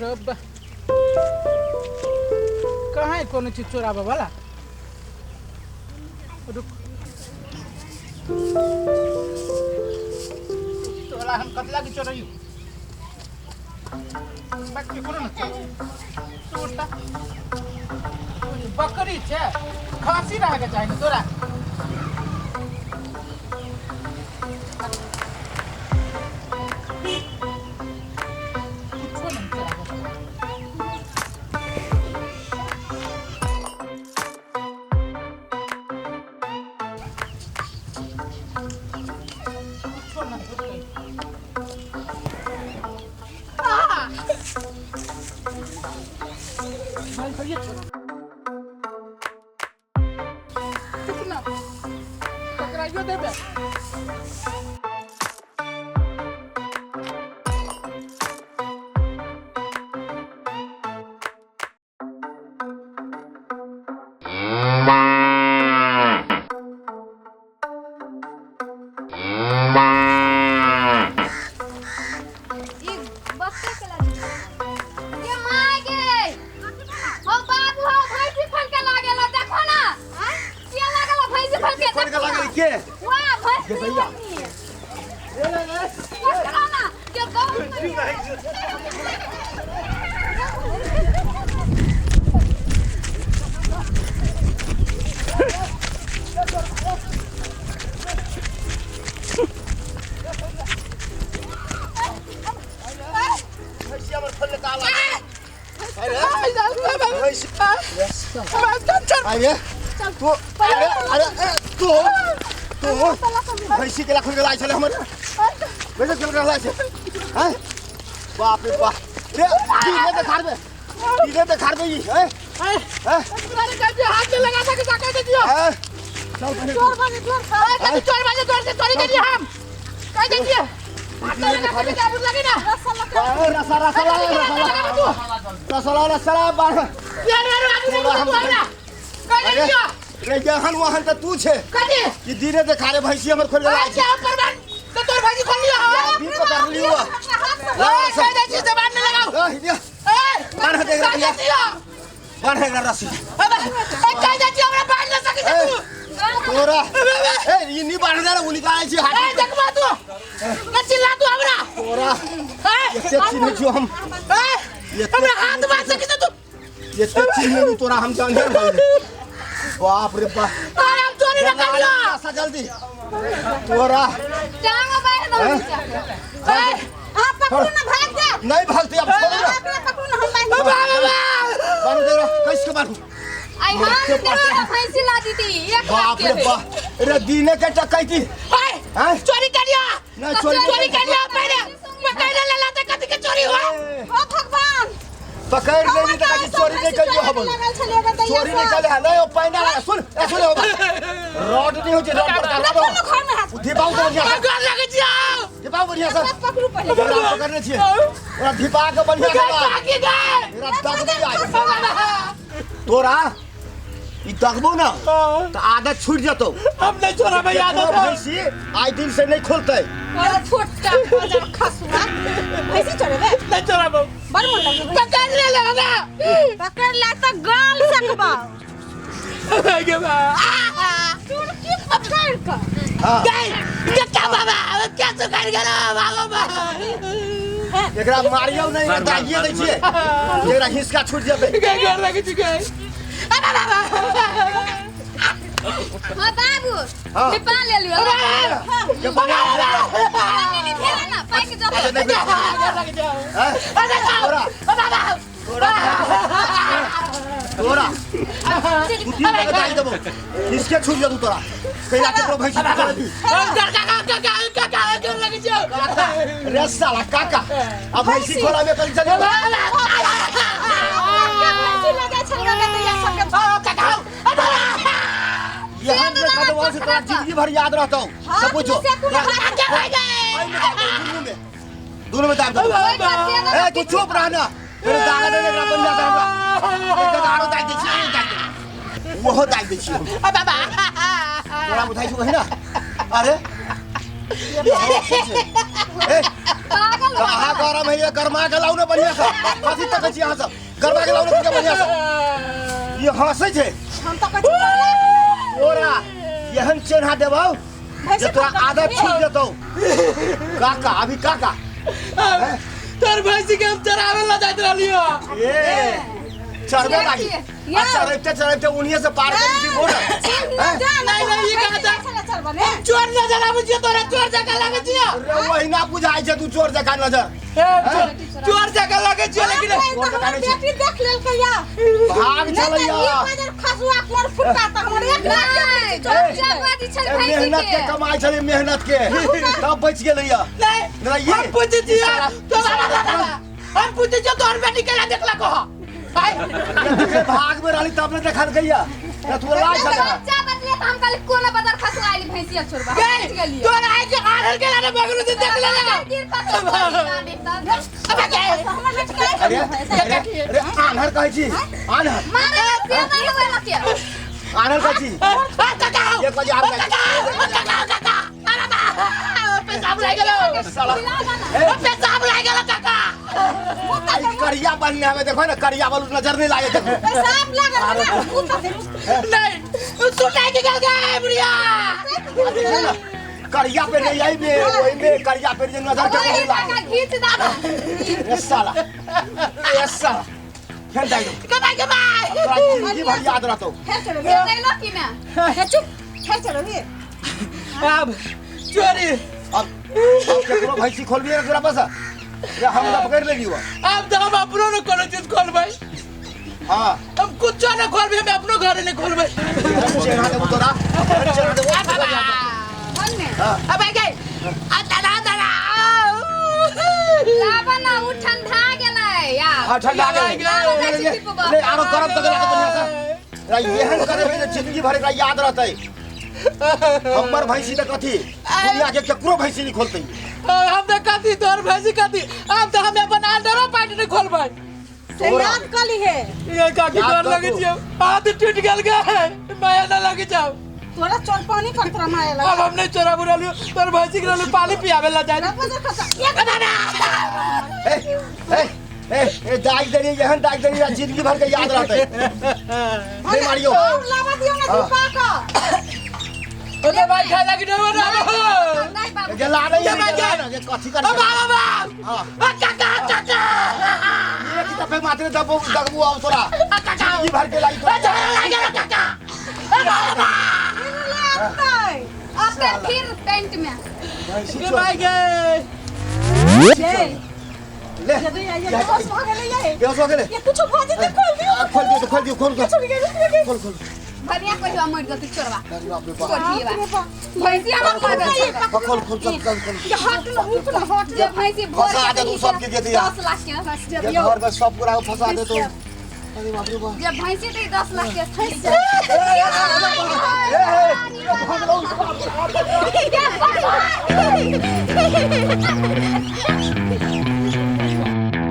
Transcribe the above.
रब कहाँ है कोनो चीज चोराबा वाला? रुक तोला हम कतला की चोरई बच्चे कोनो न चोरता बकरी छे खांसी रह के चाहिए तोरा कितना पकड़ाइयो देबे भैंसी के लाखों के लाए चले हमारे वैसे चल रहा है हैं बाप रे बाप धीरे से खार में ये हैं तुम्हारे कभी हाथ में लगा था कि जाके दे दियो चोर बने चोर से चोरी कर दिया हम कह दे दिया रसला बार वहां तो तू छे कि धीरे से खारे भैंसी हमर खोल ला तो तोर भैंसी खोल लियो भी पकड़ लियो कह दे छी जबान में लगाओ बांध दे रहा बांध दे रस्सी कह दे छी हमरा बांध न सकी तू तोरा ए ये नहीं बांध दे उनी का छी हाथ देखबा तू न चिल्ला तू हमरा तोरा ये चिन्ह जो हम हमरा हाथ बांध सकी तू ये चिन्ह तोरा हम जान दे बाप रे बाप हम चोरी न कर लियो ऐसा जल्दी तोरा टांग बांध दो आप पकड़ो ना भाग जा नहीं भागते अब छोड़ ना पकड़ो ना हम बांध दे कैसे बांधू आई हां भैंसी ला दी थी एक बाप रे बाप रे दीने के टकैती हैं चोरी कर लिया ना चोरी कर लिया पहले पकड़ ले लाते कथि के चोरी हुआ ओ भगवान पकड़ लेनी तो कहीं चोरी नहीं कर दियो हम चोरी नहीं कर है नहीं ओ पैना सुन सुन रोड नहीं हो जे रोड पर लगाबो दीपाऊ तो बढ़िया कर लगे छियो दीपाऊ बढ़िया से पकड़ू पहले पकड़ने छिए ओरा दीपा के बढ़िया से मेरा दग दे तोरा ई दगबो ना तो आदत छूट जतो हम नहीं छोड़ा भाई आदत भैंसी आज दिन से नहीं खोलते अरे छोटा बाजार खसुआ भैंसी छोड़बे नहीं छोड़बो बड़ मन लगे पकड़ ले ना पकड़ ला तो गाल सकबा आगे बा तू की पकड़ का गई क्या बाबा क्या तो कर गया बाबा एकरा मारियो नहीं दागिए दै छिए एकरा हिस्सा छूट जेबे के घर लगे छी गई हां बाबू दीपा ले लियो के बना नहीं भेला ना पैक जा लगे जाओ तोरा तोरा कुटी लगा दे देबो इसके छूट जा तू तोरा कैला के भैंसी पकड़ दी काका लगे जाओ रे साला काका अब भैंसी खोला में कर चले भैंसी लगे छलगा के तो ये सब काका ये हम से खदवा से तोरा जिंदगी भर याद रहता हूं सब पूछो दोनों में दाब दो। ए तू चुप रह ना, तेरे दागा देने का बन जाता हमरा। एक दागा दाग दे छी, वो दाग दे छी। बाबा तोरा उठाई छु है ना, अरे ए कहाँ गरम है ये, गरमा के लाऊ ना बढ़िया से, कथी तक छी यहाँ से, गरमा के लाऊ ना तुझे बढ़िया से। ये हंसे छे, हम तो कछु ओरा यहन चेन्हा देबौ जे तोरा आदत छूट जेतौ। काका अभी काका तोर भैंसी के हम चरावे ला जात रहलियो। ए चरबे लागी, चरबते चरबते उन्हीं से पार कर दी बोल। नहीं ये कहा था चल बने चोर नजर आवे छियो, तोरा चोर जका लागे छियो। अरे वही ना बुझाई छे तू चोर जका नजर, चोर जका लागे छियो। लेकिन बेटी देख लेल कहिया भाग चलैया। खसुआ कोन फुटका त हमर एक लाख चरवादी छल भाई मेहनत के कमाई छले, मेहनत के तब बच गेलैया। नहीं हम पूछे छियो तो हम पूछे छियो तोर बेटी केला देखला कह भाई। भाग में रहली तब ने देखल गैया ना तू लाई चला। बच्चा बदले त हम कल कोन बदर खसवाइली भैंसिया छोड़बा गई गेलिए तोर आए के आधर केला ने बगल से देख ले हमर बेटी के अरे आन्हर कहै छी, आन्हर मारे से नहीं हुआ लके आन्हर कहै छी। काका ये बजे आ गया काका अरे बा पेशाब लाग गेलो साला। पेशाब लाग गेलो काका। आई करिया बनने हमें देखो ना, करिया वाला नजर नहीं लागे देखो। पेशाब लागल ना ऊपर से नहीं सुटाई के गल गए बुढ़िया। करिया पे नहीं आई में, वही में करिया पे जो नजर के नहीं काका लागे। घीच दा ये साला, ये साला खेल जाए तो कबाई तोरा जिंदगी भर याद रहतो। है चलो ये नहीं लकी ना है चुप है चलो रे अब चोरी अब केकरो भैंसी खोलबी ना तोरा पास, ये हम ना पकड़ लेगी वो। अब तो हम अपनो न कोनो चीज खोल भाई। हां हम कुछ न खोल भाई, हम अपनो घर ने खोल भाई। चेहरा दे तोरा, चेहरा दे मन में अब आ गए आ दादा दादा लाबा ना उ ठंडा गेलै यार। हां ठंडा गेलै ले आरो गरम तक लागे बढ़िया से। रा एहन करे में जिंदगी भर का याद रहतै। हमर भैंसी त कथी दुनिया के केकरो भैंसी नहीं खोलतै। हम तो कथी तोर भैंसी कथी, अब तो हम अपन अंडरो पार्टी ने खोल भाई। से याद कली है ये काकी याद डर कर लगे तू। छियो, हाथ टूट गेल गए माया न लगे जाओ। तोरा चल पानी कर तोरा मारे अब लगा हम नहीं चोरा बुरा लियो, तोर भैंसी के लिए पानी पियावे ला जाए। बजे खसा एक ए ए ए दाग देनी एहन दाग देनी जिंदगी भर के याद रहतै। नहीं मारियो लावा दियो ना दीपा का ओले भाई खा लगी न ना नहीं बाबू ये ला नहीं है ना ये कथी कर। अब बाबा हां काका काका एक दफे मात्र दबू आओ तोरा जिंदगी भर के लाई तो। काका आपके फिर पेंट में भैंसी ये छोड़ भाई गए ये ले जब ये बस भागे ले ये ये सो गेले ये कुछ भाजी दे खोल दियो खोल दियो खोल खोल। भनिया कहियो मर गयो तू छोड़बा अरे बाप रे बाप कोठीबा भैंसिया मर गयो खोल खोल सब ये हट ना ऊपर हट जे भैंसी भोर फंसा दे तू सबके दे दिया। 10 लाख के फंस ये दियो। घर में सब पूरा फंसा दे तो। अरे बाप रे बाप जे भैंसी दे 10 लाख के फंस ए ए भाग लो। जा